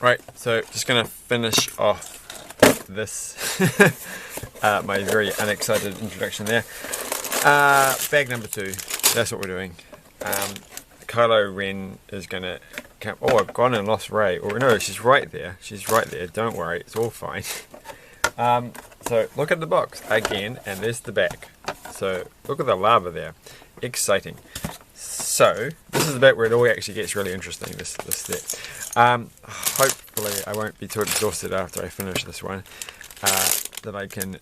Right, so just going to finish off this, my very unexcited introduction there. Bag number 2, that's what we're doing. Kylo Ren is going to come. Oh, I've gone and lost Rey. Or no, she's right there. She's right there. Don't worry, it's all fine. So look at the box again, and there's the back. So look at the lava there. Exciting. So this is the bit where it all actually gets really interesting. This step. Hopefully I won't be too exhausted after I finish this one. That I can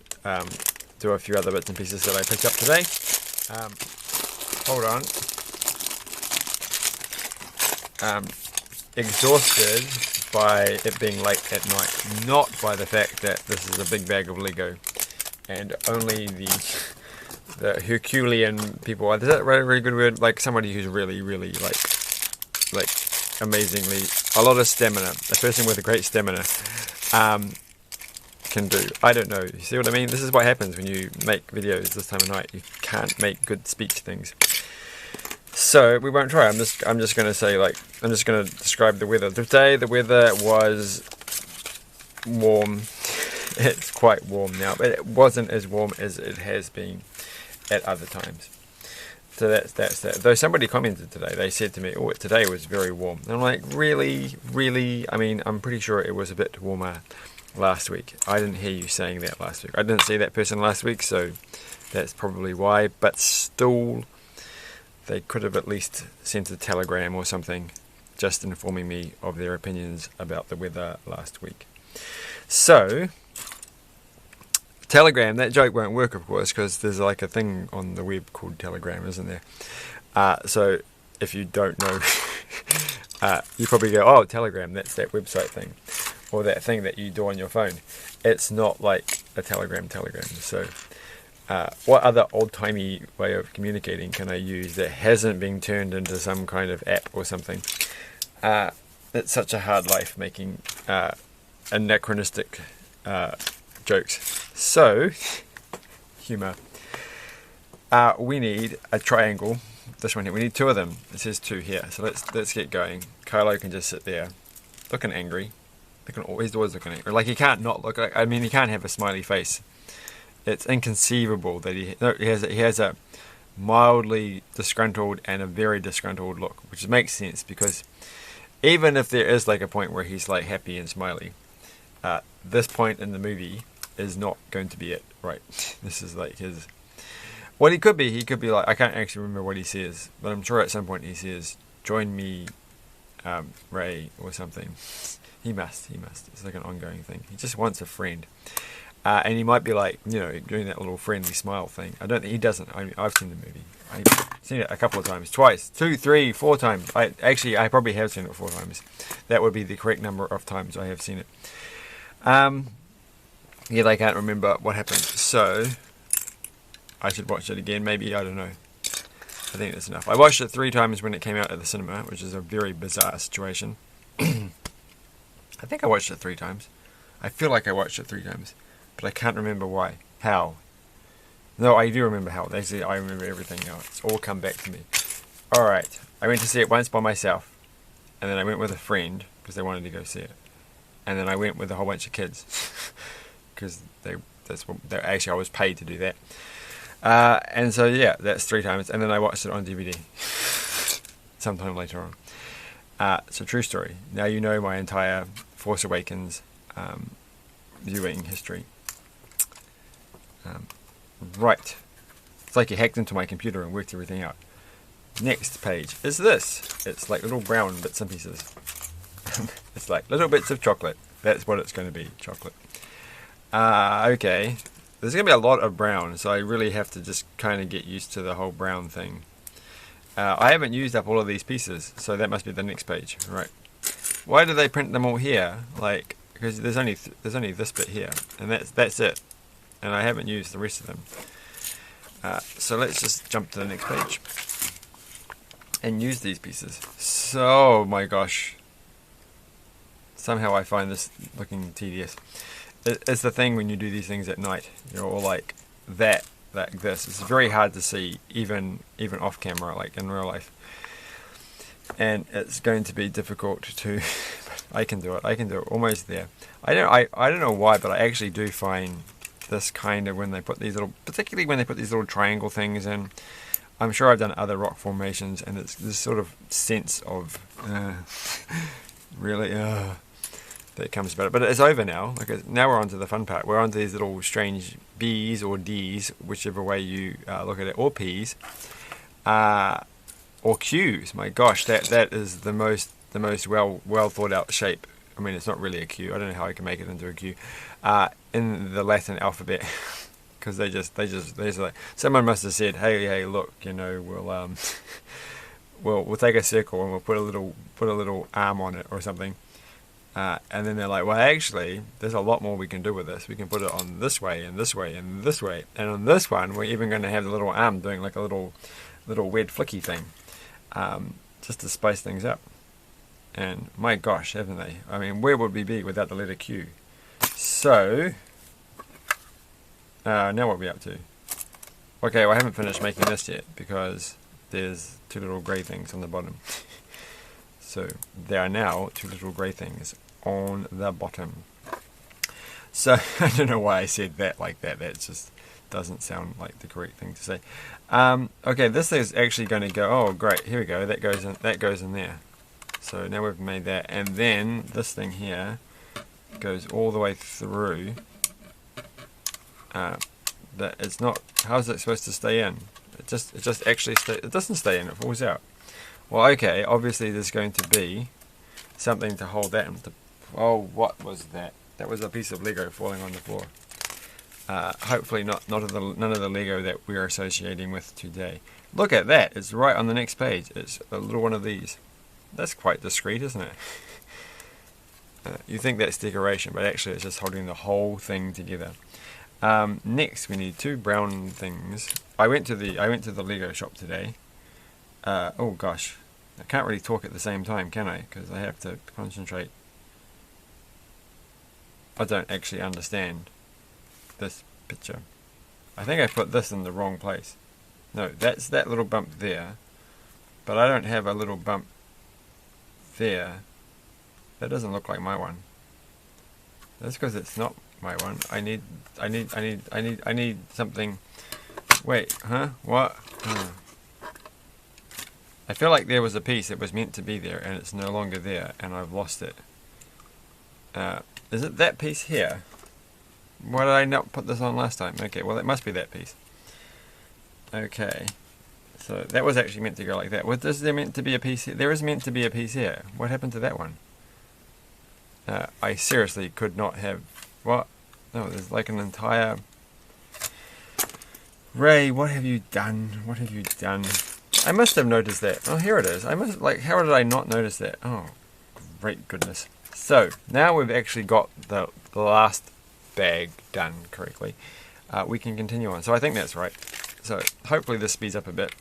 do a few other bits and pieces that I picked up today. Hold on. Exhausted by it being late at night, not by the fact that this is a big bag of Lego and only the Herculean people. Is that a really good word? Like somebody who's really like amazingly a lot of stamina. A person with a great stamina can do. I don't know. You see what I mean? This is what happens when you make videos this time of night. You can't make good speech things. So we won't try. I'm just going to say, like, I'm just going to describe the weather. Today the weather was warm. It's quite warm now, but it wasn't as warm as it has been at other times. So that's that. Though somebody commented today, they said to me, "Oh, today was very warm." And I'm like, really? I mean, I'm pretty sure it was a bit warmer last week. I didn't hear you saying that last week. I didn't see that person last week, so that's probably why. But still, they could have at least sent a telegram or something just informing me of their opinions about the weather last week. So, telegram, that joke won't work, of course, because there's like a thing on the web called Telegram, isn't there? So, if you don't know, you probably go, oh, Telegram, that's that website thing, or that thing that you do on your phone. It's not like a Telegram. So, what other old-timey way of communicating can I use that hasn't been turned into some kind of app or something? It's such a hard life making anachronistic jokes. So, humour. We need a triangle. This one here. We need 2 of them. It says 2 here. So let's get going. Kylo can just sit there, looking angry. He's always looking angry. Like he can't not look. I mean, he can't have a smiley face. It's inconceivable that he has a mildly disgruntled and a very disgruntled look, which makes sense because even if there is like a point where he's like happy and smiley, this point in the movie is not going to be it, right? This is like his. What he could be like, I can't actually remember what he says, but I'm sure at some point he says, "Join me, Rey," or something. He must. It's like an ongoing thing. He just wants a friend. And he might be like, doing that little friendly smile thing. I don't think he doesn't. I've seen the movie. I've seen it a couple of times. Twice. 2, 3, 4 times. I probably have seen it 4 times. That would be the correct number of times I have seen it. Yeah, they can't remember what happened. So, I should watch it again. Maybe, I don't know. I think that's enough. I watched it 3 times when it came out at the cinema, which is a very bizarre situation. I think I watched it 3 times. I feel like I watched it 3 times. But I can't remember why. How? No, I do remember how. Actually, I remember everything now. It's all come back to me. Alright. I went to see it once by myself. And then I went with a friend, because they wanted to go see it. And then I went with a whole bunch of kids. Because actually I was paid to do that. And so, yeah, that's 3 times. And then I watched it on DVD. Sometime later on. It's a true story. Now you know my entire Force Awakens viewing history. Right. It's like you hacked into my computer and worked everything out. Next page is this. It's like little brown bits and pieces. It's like little bits of chocolate. That's what it's going to be, chocolate. Okay. There's going to be a lot of brown, so I really have to just kind of get used to the whole brown thing. I haven't used up all of these pieces, so that must be the next page. Right. Why do they print them all here? Like, because there's only this bit here, and that's it. And I haven't used the rest of them. So let's just jump to the next page and use these pieces. So, my gosh. Somehow I find this looking tedious. It's the thing when you do these things at night. You're all like that, like this. It's very hard to see, even off camera, like in real life. And it's going to be difficult to I can do it. I can do it almost there. I don't know why, but I actually do find this kind of when they put these little, particularly when they put these little triangle things in. I'm sure I've done other rock formations, and it's this sort of sense of really that comes about it. But it's over now. Like now we're on to the fun part. We're on to these little strange B's or D's, whichever way you look at it, or P's, or Q's. My gosh, that is the most well thought out shape. I mean, it's not really a Q. I don't know how I can make it into a Q in the Latin alphabet. Because they just like, someone must have said, hey, look, you know, we'll take a circle and we'll put a little arm on it or something, and then they're like, well, actually, there's a lot more we can do with this. We can put it on this way and this way and this way, and on this one, we're even going to have the little arm doing like a little weird flicky thing, just to spice things up. And my gosh, haven't they? I mean, where would we be without the letter Q? So. Now what are we up to? Okay, well I haven't finished making this yet because there's two little grey things on the bottom. So there are now two little grey things on the bottom. So I don't know why I said that like that. That just doesn't sound like the correct thing to say. Okay, this is actually going to go. Oh, great! Here we go. That goes in there. So now we've made that, and then this thing here goes all the way through. That it's not. How is it supposed to stay in? It just actually it doesn't stay in. It falls out. Well, okay. Obviously, there's going to be something to hold that. Oh, what was that? That was a piece of Lego falling on the floor. Hopefully, none of the Lego that we're associating with today. Look at that. It's right on the next page. It's a little one of these. That's quite discreet, isn't it? You think that's decoration, but actually, it's just holding the whole thing together. Next, we need two brown things. I went to the Lego shop today. Oh gosh, I can't really talk at the same time, can I? Because I have to concentrate. I don't actually understand this picture. I think I put this in the wrong place. No, that's that little bump there. But I don't have a little bump there. That doesn't look like my one. That's because it's not my one. I need something. Wait, huh? What? I feel like there was a piece that was meant to be there and it's no longer there and I've lost it. Is it that piece here? Why did I not put this on last time? Okay, well it must be that piece. Okay. So that was actually meant to go like that. What is there meant to be a piece here? There is meant to be a piece here. What happened to that one? I seriously could not have... What? No, there's like an entire... Ray, what have you done? What have you done? I must have noticed that. Oh, here it is. I must... Like, how did I not notice that? Oh, great goodness. So, now we've actually got the last bag done correctly. We can continue on. So I think that's right. So, hopefully this speeds up a bit.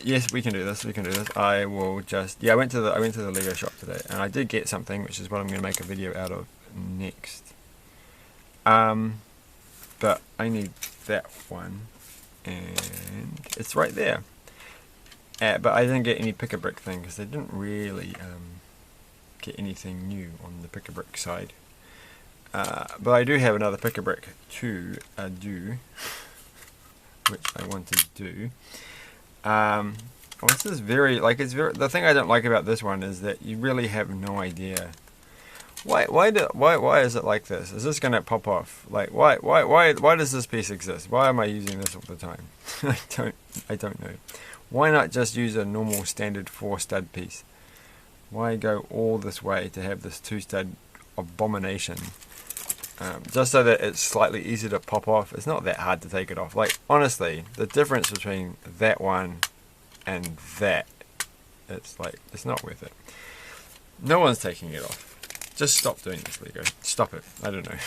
Yes, we can do this. We can do this. I will just... Yeah, I went to the Lego shop today, and I did get something, which is what I'm going to make a video out of next. But I need that one, and it's right there. But I didn't get any pick-a-brick thing because they didn't really get anything new on the pick-a-brick side. But I do have another pick-a-brick to do, which I want to do. Well, this is very, like, it's very, the thing I don't like about this one is that you really have no idea. Why is it like this? Is this going to pop off? Like, why does this piece exist? Why am I using this all the time? I don't know. Why not just use a normal standard 4-stud piece? Why go all this way to have this 2-stud abomination? Just so that it's slightly easier to pop off. It's not that hard to take it off. Like, honestly, the difference between that one and that, it's like, it's not worth it. No one's taking it off. Just stop doing this, Lego. Stop it. I don't know.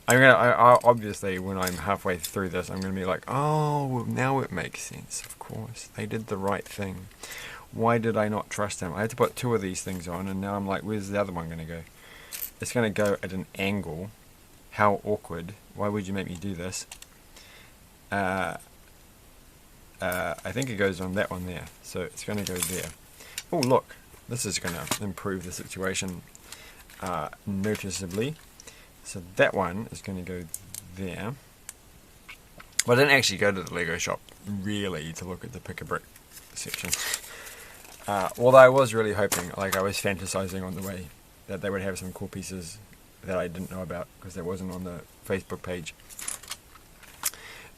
I obviously, when I'm halfway through this, I'm going to be like, oh, now it makes sense. Of course, they did the right thing. Why did I not trust them? I had to put 2 of these things on, and now I'm like, where's the other one going to go? It's going to go at an angle. How awkward. Why would you make me do this? I think it goes on that one there. So it's going to go there. Oh look, this is going to improve the situation noticeably. So that one is going to go there. Well, I didn't actually go to the Lego shop really to look at the pick-a-brick section. Although I was really hoping, like I was fantasizing on the way, that they would have some cool pieces that I didn't know about because there wasn't on the Facebook page.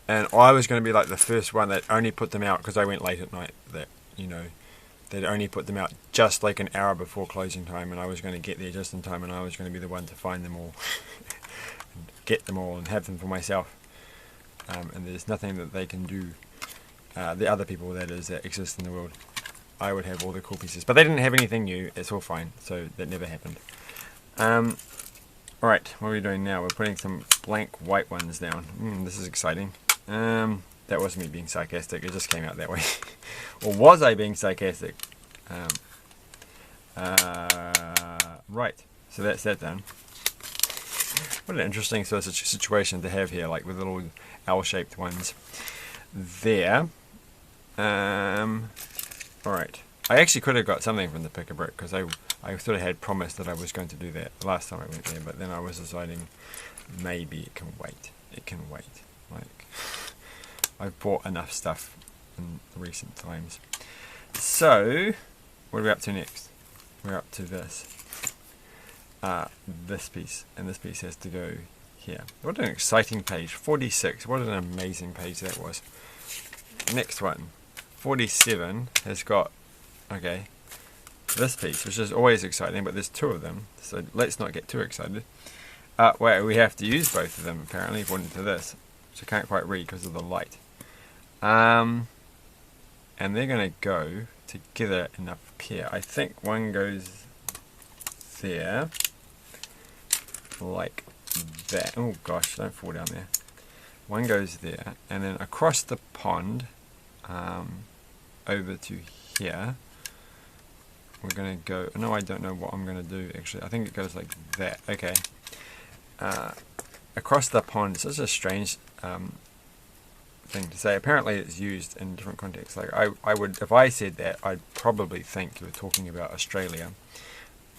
And I was going to be like the first one that only put them out because I went late at night. That, you know, they'd only put them out just like an hour before closing time, and I was going to get there just in time, and I was going to be the one to find them all, and get them all, and have them for myself. And there's nothing that they can do. The other people, that is, that exist in the world. I would have all the cool pieces, but they didn't have anything new. It's all fine, so that never happened. Alright, what are we doing now? We're putting some blank white ones down. This is exciting. That wasn't me being sarcastic, it just came out that way. Or was I being sarcastic? Right, so that's that done. What an interesting sort of situation to have here, like with little L-shaped ones there. Alright, I actually could have got something from the pick-a-brick because I sort of had promised that I was going to do that last time I went there, but then I was deciding maybe it can wait. It can wait. Like, I've bought enough stuff in recent times. So, what are we up to next? We're up to this. This piece, and this piece has to go here. What an exciting page. 46, what an amazing page that was. Next one. 47 has got, okay, this piece, which is always exciting, but there's two of them, so let's not get too excited. Wait, we have to use both of them, apparently, according to this, which I can't quite read because of the light. And they're going to go together in a pair. I think one goes there, like that. Oh gosh, don't fall down there. One goes there, and then across the pond, over to here, we're going to go, no, I don't know what I'm going to do actually. I think it goes like that. Okay. Across the pond, it's such a strange thing to say. Apparently it's used in different contexts. Like I would, if I said that, I'd probably think you were talking about Australia,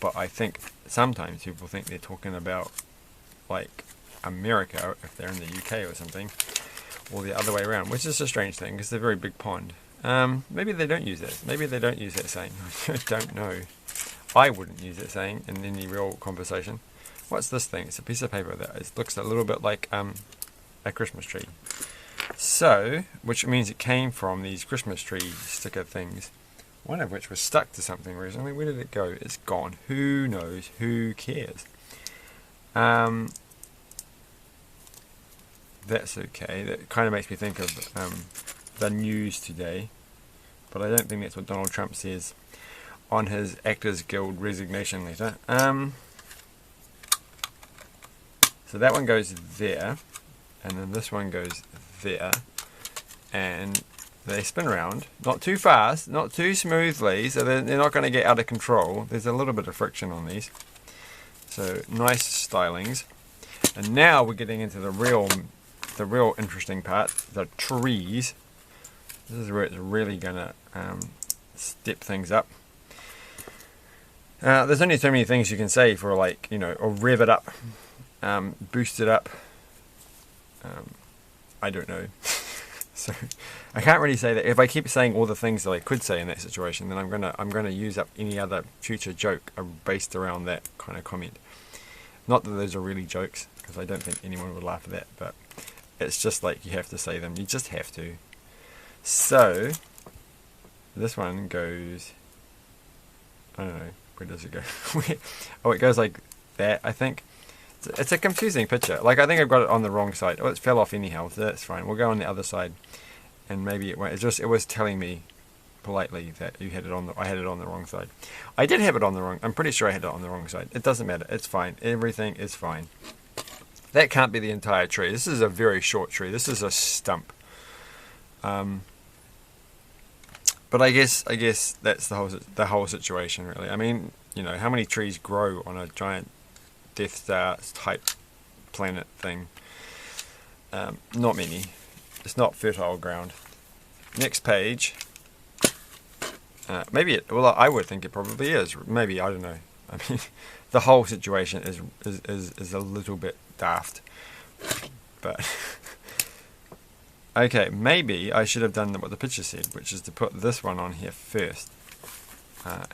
but I think sometimes people think they're talking about like America if they're in the UK or something, or the other way around, which is a strange thing because they're a very big pond. Maybe they don't use it. Maybe they don't use that saying. I don't know. I wouldn't use that saying in any real conversation. What's this thing? It's a piece of paper that looks a little bit like a Christmas tree. So, which means it came from these Christmas tree sticker things. One of which was stuck to something recently. Where did it go? It's gone. Who knows? Who cares? That's okay. That kind of makes me think of the news today. But I don't think that's what Donald Trump says on his Actors Guild resignation letter. So that one goes there, and then this one goes there, and they spin around, not too fast, not too smoothly, so they're not going to get out of control. There's a little bit of friction on these, so nice stylings. And now we're getting into the real interesting part, the trees. This is where it's really going to step things up. There's only so many things you can say for, like, you know, or rev it up, boost it up. I don't know. So I can't really say that. If I keep saying all the things that I could say in that situation, then I'm gonna use up any other future joke based around that kind of comment. Not that those are really jokes, because I don't think anyone would laugh at that, but it's just like you have to say them. You just have to. So this one goes, I don't know, where does it go? Oh, it goes like that, I think. It's a confusing picture. Like, I think I've got it on the wrong side. Oh, it fell off anyhow, so that's fine. We'll go on the other side, and maybe it won't. It was telling me politely that I had it on the wrong side. I did have it on the wrong. I'm pretty sure I had it on the wrong side. It doesn't matter. It's fine. Everything is fine. That can't be the entire tree. This is a very short tree. This is a stump. But I guess that's the whole situation, really. I mean, you know, how many trees grow on a giant Death Star type planet thing? Not many. It's not fertile ground. Next page. Maybe it. Well, I would think it probably is. Maybe, I don't know. I mean, the whole situation is a little bit daft. But okay, maybe I should have done what the picture said, which is to put this one on here first,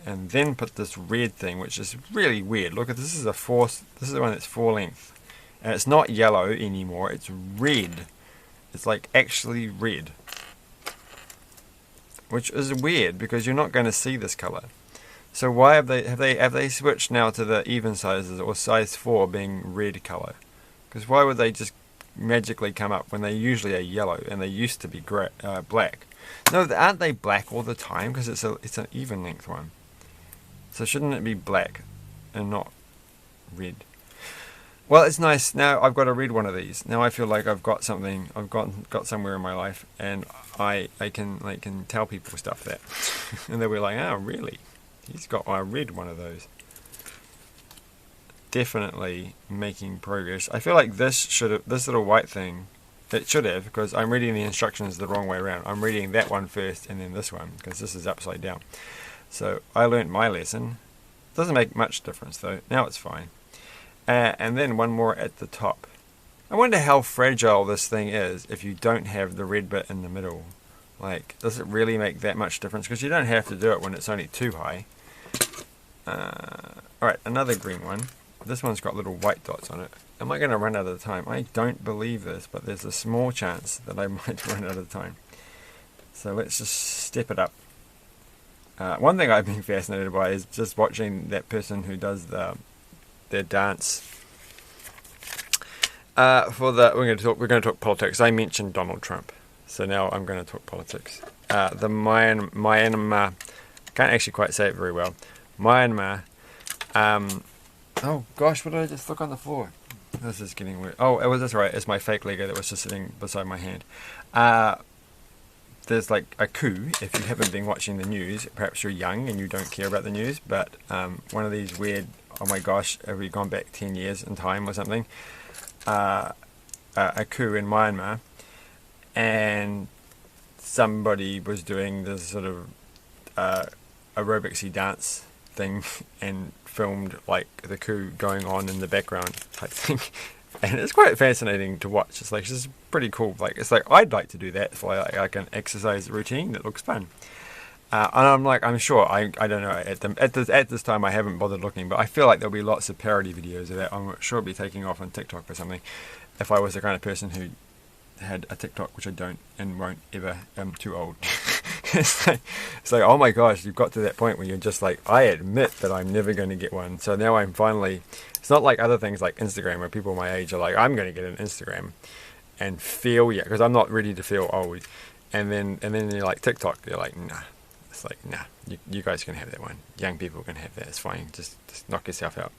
and then put this red thing, which is really weird. Look at this. Is a four. This is the one that's 4 length, and it's not yellow anymore. It's red. It's like actually red, which is weird because you're not going to see this color. So why have they switched now to the even sizes or size 4 being red color? Because why would they just magically come up when they usually are yellow and they used to be black? No, aren't they black all the time? Because it's an even length one. So shouldn't it be black and not red? Well, it's nice. Now I've got to read one of these. Now I feel like I've got something. I've got somewhere in my life, and I can tell people stuff that, and they'll be like, "Oh, really? He's got." I read one of those. Definitely making progress. I feel like this little white thing. It should have, because I'm reading the instructions the wrong way around. I'm reading that one first and then this one, because this is upside down. So I learnt my lesson. Doesn't make much difference though. Now it's fine. And then one more at the top. I wonder how fragile this thing is if you don't have the red bit in the middle. Like, does it really make that much difference? Because you don't have to do it when it's only too high. Alright, another green one. This one's got little white dots on it. Am I going to run out of time? I don't believe this, but there's a small chance that I might run out of time. So let's just step it up. One thing I've been fascinated by is just watching that person who does their dance. We're going to talk politics. I mentioned Donald Trump, so now I'm going to talk politics. The Myanmar, can't actually quite say it very well. Myanmar. Oh gosh, what did I just look on the floor? This is getting weird. Oh, that's right. It's my fake Lego that was just sitting beside my hand. There's like a coup. If you haven't been watching the news, perhaps you're young and you don't care about the news, but one of these weird, oh my gosh, have we gone back 10 years in time or something? A coup in Myanmar, and somebody was doing this sort of aerobicsy dance thing and filmed like the coup going on in the background type thing, and it's quite fascinating to watch. It's like, it's pretty cool. Like, it's like I'd like to do that for like an exercise routine that looks fun. And I'm sure I don't know at this time I haven't bothered looking, but I feel like there'll be lots of parody videos of that. I'm sure it'll be taking off on TikTok or something. If I was the kind of person who had a TikTok, which I don't and won't ever. I'm too old. It's like, oh my gosh, you've got to that point where you're just like, I admit that I'm never going to get one. So now I'm finally. It's not like other things like Instagram where people my age are like, I'm going to get an Instagram and feel because I'm not ready to feel old. And then you're like TikTok, you're like, nah. It's like, nah, you guys can have that one. Young people can have that. It's fine. Just knock yourself out.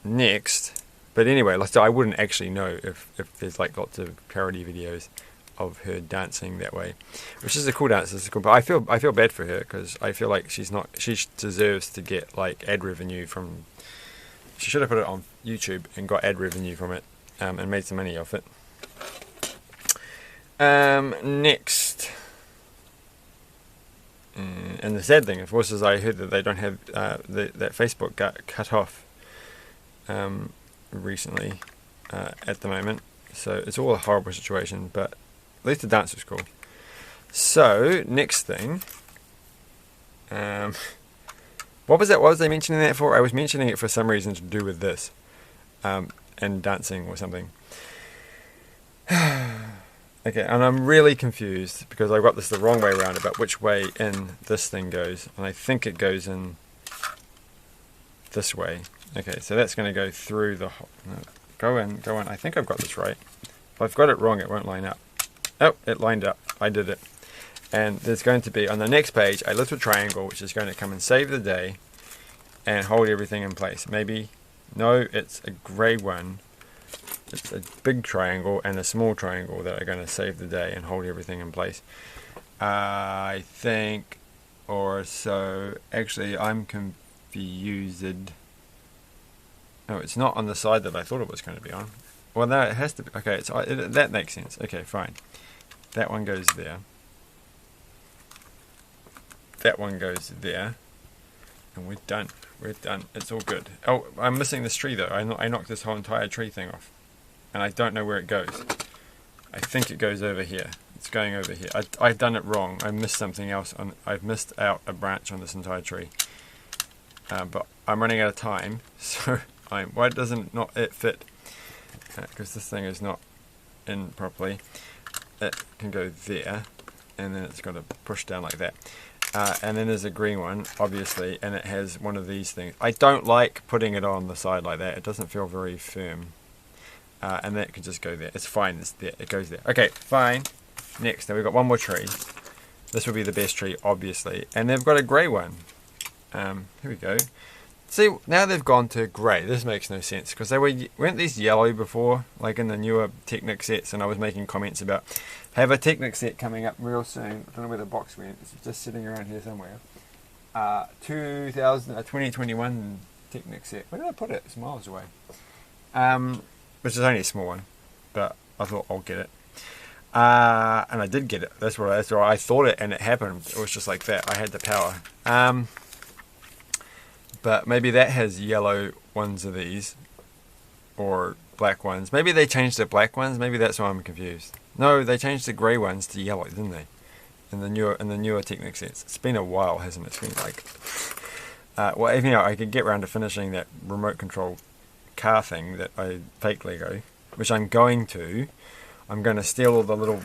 Next, but anyway, so I wouldn't actually know if there's like lots of parody videos of her dancing that way, which is a cool dance. It's cool, but I feel bad for her because I feel like she deserves to get like ad revenue from. She should have put it on YouTube and got ad revenue from it, and made some money off it. Next. And the sad thing, of course, is I heard that they don't have that Facebook got cut off recently at the moment. So it's all a horrible situation, but at least the dance was cool. So next thing, what was that? What was I mentioning that for? I was mentioning it for some reason to do with this and dancing or something. Okay, and I'm really confused because I got this the wrong way around about which way in this thing goes, and I think it goes in this way. Okay, so that's going to go through the whole. No, go in. I think I've got this right. If I've got it wrong, it won't line up. Oh, it lined up. I did it. And there's going to be, on the next page, a little triangle which is going to come and save the day and hold everything in place. Maybe, no, it's a grey one. It's a big triangle and a small triangle that are going to save the day and hold everything in place. I think, or so. Actually, I'm confused. No, it's not on the side that I thought it was going to be on. Well, no, it has to be. Okay, that makes sense. Okay, fine. That one goes there. that one goes there. And we're done. We're done. It's all good. Oh, I'm missing this tree though. I knocked this whole entire tree thing off. And I don't know where it goes. I think it goes over here. It's going over here. I've done it wrong. I missed something else. I've missed out a branch on this entire tree. But I'm running out of time. So why doesn't not it fit? Because this thing is not in properly. It can go there. And then it's got to push down like that. And then there's a green one, obviously, and it has one of these things. I don't like putting it on the side like that. It doesn't feel very firm. And that can just go there. It's fine. It's there. It goes there. Okay, fine. Next, now we've got one more tree. This will be the best tree, obviously. And they've got a grey one. Here we go. See, now they've gone to grey. This makes no sense because weren't these yellow before, like in the newer Technic sets, and I was making comments about have a Technic set coming up real soon. I don't know where the box went. It's just sitting around here somewhere. 2021 Technic set. Where did I put it? It's miles away. Which is only a small one, but I thought I'll get it. And I did get it. That's what I thought it, and it happened. It was just like that. I had the power. But maybe that has yellow ones of these, or black ones. Maybe they changed the black ones. Maybe that's why I'm confused. No, they changed the grey ones to yellow, didn't they? In the newer Technic sets. It's been a while, hasn't it? It's been like, well, even I could get around to finishing that remote control car thing that I fake Lego, which I'm going to. I'm going to steal all the little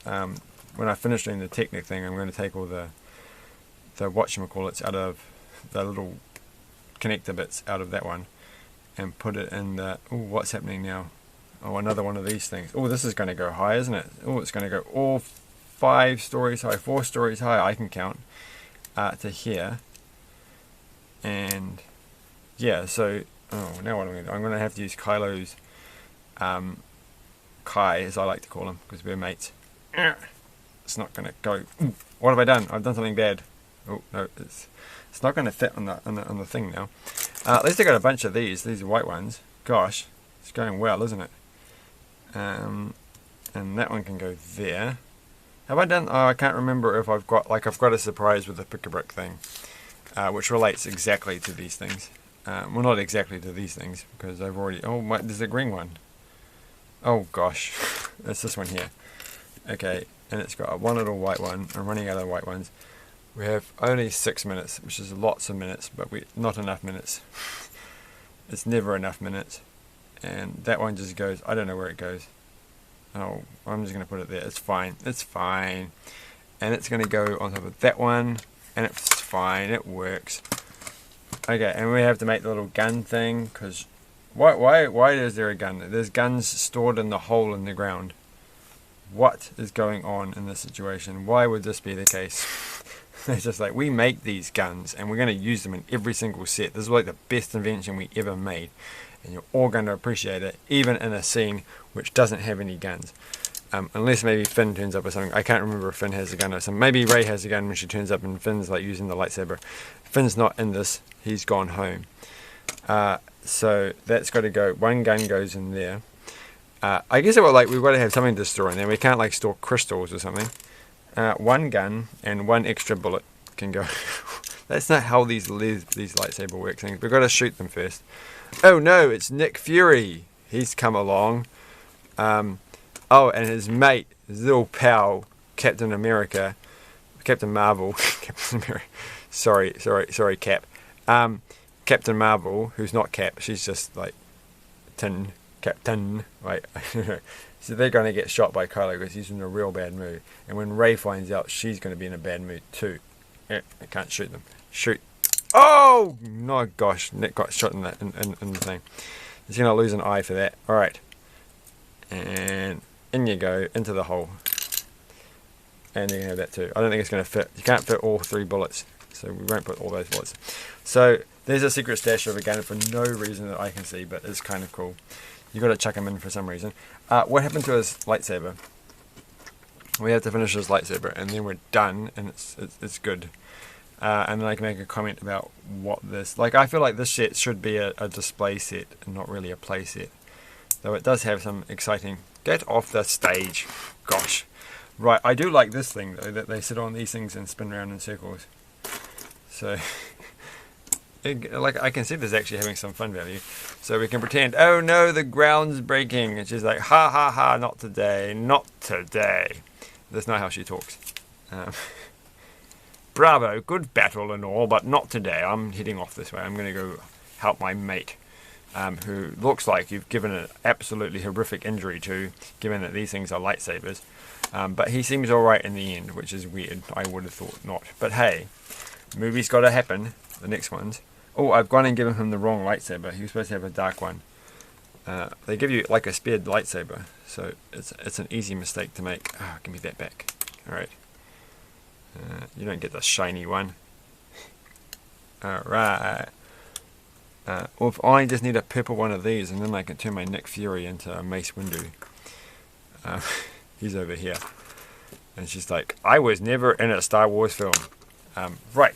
when I finish doing the Technic thing, I'm going to take all the whatchamacallits out of the little connector bits out of that one and put it in the, oh, what's happening now? Oh, another one of these things. Oh, this is going to go high, isn't it? Oh, it's going to go all 5 stories high, 4 stories high, I can count, to here. And yeah, so, oh, now what am I going to do? I'm going to have to use Kylo's, Kai, as I like to call him, because we're mates. It's not going to go. Ooh, what have I done? I've done something bad. Oh, no, it's not going to fit on the thing now. At least I got a bunch of these white ones. Gosh, it's going well, isn't it? And that one can go there. Have I done? Oh, I can't remember if I've got a surprise with the pick-a-brick thing, which relates exactly to these things. Well, not exactly to these things because I've already. Oh, there's a green one. Oh gosh, it's this one here. Okay, and it's got one little white one. I'm running out of white ones. We have only 6 minutes, which is lots of minutes, but not enough minutes. It's never enough minutes. And that one just goes, I don't know where it goes. Oh, I'm just going to put it there. It's fine. It's fine. And it's going to go on top of that one. And it's fine. It works. Okay, and we have to make the little gun thing, because why is there a gun? There's guns stored in the hole in the ground. What is going on in this situation? Why would this be the case? It's just like, we make these guns and we're going to use them in every single set. This is like the best invention we ever made. And you're all going to appreciate it, even in a scene which doesn't have any guns. Unless maybe Finn turns up with something. I can't remember if Finn has a gun or something. Maybe Rey has a gun when she turns up and Finn's like using the lightsaber. Finn's not in this. He's gone home. So that's got to go. One gun goes in there. I guess we've got to have something to store in there. We can't like store crystals or something. One gun and one extra bullet can go. That's not how these lightsaber work things. We've got to shoot them first. Oh no, it's Nick Fury. He's come along. Oh, and his mate, his little pal, Captain Marvel. Captain America. Sorry, Cap. Captain Marvel, who's not Cap. She's just like Captain. Right. So they're going to get shot by Kylo because he's in a real bad mood. And when Rey finds out, she's going to be in a bad mood too. I can't shoot them. Shoot. Oh! No, gosh. Nick got shot in the thing. He's going to lose an eye for that. Alright. And in you go. Into the hole. And you can have that too. I don't think it's going to fit. You can't fit all 3 bullets. So we won't put all those bullets. So there's a secret stash of a gun for no reason that I can see. But it's kind of cool. You got to chuck him in for some reason. What happened to his lightsaber? We have to finish his lightsaber, and then we're done, and it's good. And then I can make a comment about what this. Like, I feel like this set should be a display set, and not really a play set. Though it does have some exciting. Get off the stage, gosh. Right, I do like this thing though, that they sit on these things and spin around in circles. So, like, I can see this actually having some fun value. So we can pretend, oh no, the ground's breaking. And she's like, ha ha ha, not today, not today. That's not how she talks. Bravo, good battle and all, but not today. I'm heading off this way. I'm going to go help my mate, who looks like you've given an absolutely horrific injury to, given that these things are lightsabers. But he seems alright in the end, which is weird. I would have thought not. But hey, movie's got to happen. The next ones. Oh, I've gone and given him the wrong lightsaber. He was supposed to have a dark one. They give you like a spared lightsaber, so it's an easy mistake to make. Oh, give me that back. Alright. You don't get the shiny one. Alright. Well, if I just need a purple one of these, and then I can turn my Nick Fury into a Mace Windu. He's over here. And she's like, I was never in a Star Wars film. Right.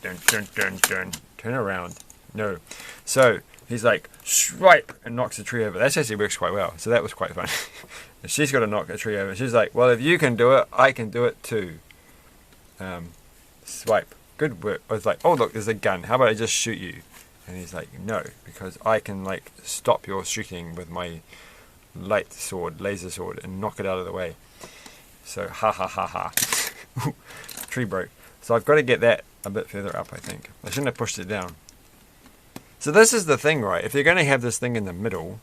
Dun, dun, dun, dun. Turn around. No. So, he's like, swipe, and knocks the tree over. That actually works quite well. So that was quite fun. And she's got to knock the tree over. She's like, well, if you can do it, I can do it too. Swipe. Good work. I was like, oh look, there's a gun. How about I just shoot you? And he's like, no, because I can like stop your shooting with my light sword, laser sword, and knock it out of the way. So ha ha ha ha. Tree broke. So I've got to get that a bit further up, I think. I shouldn't have pushed it down. So this is the thing, right? If you're going to have this thing in the middle,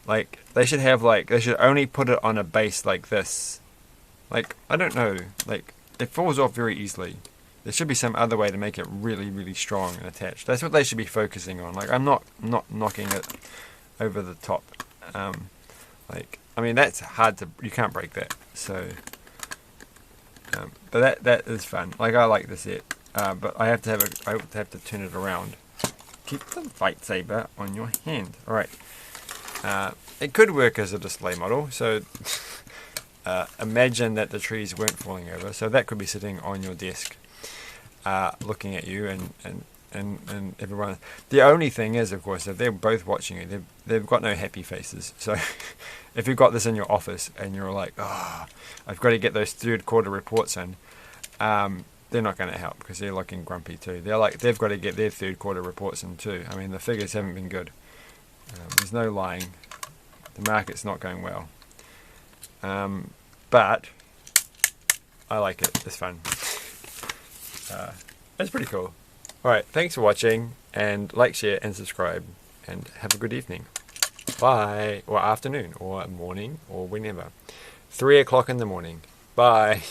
like they should only put it on a base like this. Like, I don't know, like it falls off very easily. There should be some other way to make it really, really strong and attached. That's what they should be focusing on. Like, I'm not knocking it over the top. Like, I mean, that's hard to, you can't break that. So, but that is fun. Like, I like the set, but I have to have to turn it around. Keep the lightsaber on your hand. All right. It could work as a display model. So, imagine that the trees weren't falling over. So that could be sitting on your desk. Looking at you and everyone. The only thing is, of course, if they're both watching you, they've got no happy faces. So if you've got this in your office and you're like, oh, I've got to get those third quarter reports in, they're not going to help because they're looking grumpy too. They've got to get their third quarter reports in too. I mean, the figures haven't been good. There's no lying. The market's not going well. But I like it. It's fun. It's pretty cool. Alright, thanks for watching, and like, share, and subscribe, and have a good evening. Bye. Or afternoon, or morning, or whenever. 3 o'clock in the morning. Bye.